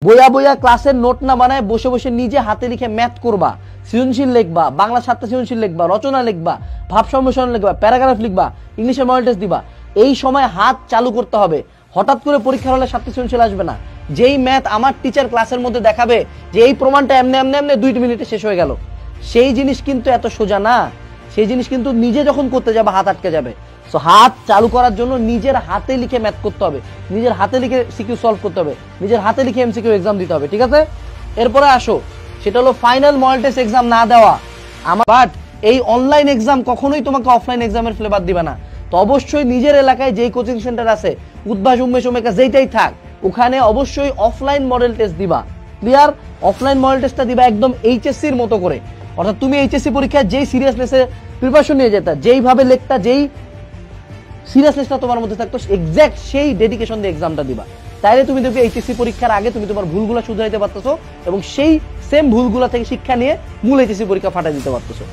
বইয়া বইয়া ক্লাসের নোট না বানায় বসে বসে নিজে হাতে লিখে ম্যাথ করবা, সৃজনশীল লিখবা, বাংলা 7টা সৃজনশীল লিখবা, রচনা লিখবা, ভাব সম্মিশ্রণ লিখবা, প্যারাগ্রাফ লিখবা, ইংলিশের মডেল টেস্ট দিবা। এই সময় হাত চালু করতে হবে। হঠাৎ করে পরীক্ষার হলে 7টা সৃজনশীল আসবে না। যেই ম্যাথ আমার টিচার ক্লাসের মধ্যে দেখাবে যে এই প্রমাণটা এমনি এমনি এমনি 2 মিনিটে শেষ হয়ে গেল, সেই জিনিস কিন্তু এত সোজা না। সেই জিনিস কিন্তু নিজে যখন করতে যাবে হাত আটকে যাবে। সো হাত চালু করার জন্য নিজের হাতে লিখে ম্যাথ করতে হবে, নিজের হাতে লিখে সিকিউ সলভ করতে হবে, নিজের হাতে লিখে এমসিকিউ এক্সাম দিতে হবে। ঠিক আছে, এরপরে আসো, সেটা হলো ফাইনাল মডেল টেস্ট এক্সাম না দেওয়া। বাট এই অনলাইন এক্সাম কখনোই তোমাকে অফলাইন এক্সামের ফ্লেভার দিবে না। তো অবশ্যই নিজের এলাকায় যেই কোচিং সেন্টার আছে, উদ্ভাস উন্মেষ ওমেকা যেইটাই থাক, ওখানে অবশ্যই অফলাইন মডেল টেস্ট দিবা। ক্লিয়ার? অফলাইন মডেল টেস্টটা দিবা একদম এইচএসসির মতো করে। অর্থাৎ তুমি এইচএসসি পরীক্ষায় যেই সিরিয়াসনেসে প্রিপারেশন নিয়ে যেতা, যেইভাবে লিখতা, যেই সিরিয়াসনেসটা তোমার মধ্যে থাকতো, এক্সাক্ট সেই ডেডিকেশন দিয়ে এক্সামটা দিবা। তাইলে তুমি দেখবে এইচএসসি পরীক্ষার আগে তুমি তোমার ভুলগুলো শুধরাইতে পারতেছো এবং সেই সেম ভুলগুলো থেকে শিক্ষা নিয়ে মূল এইচএসসি পরীক্ষা ফাটাই দিতে পারতেছো।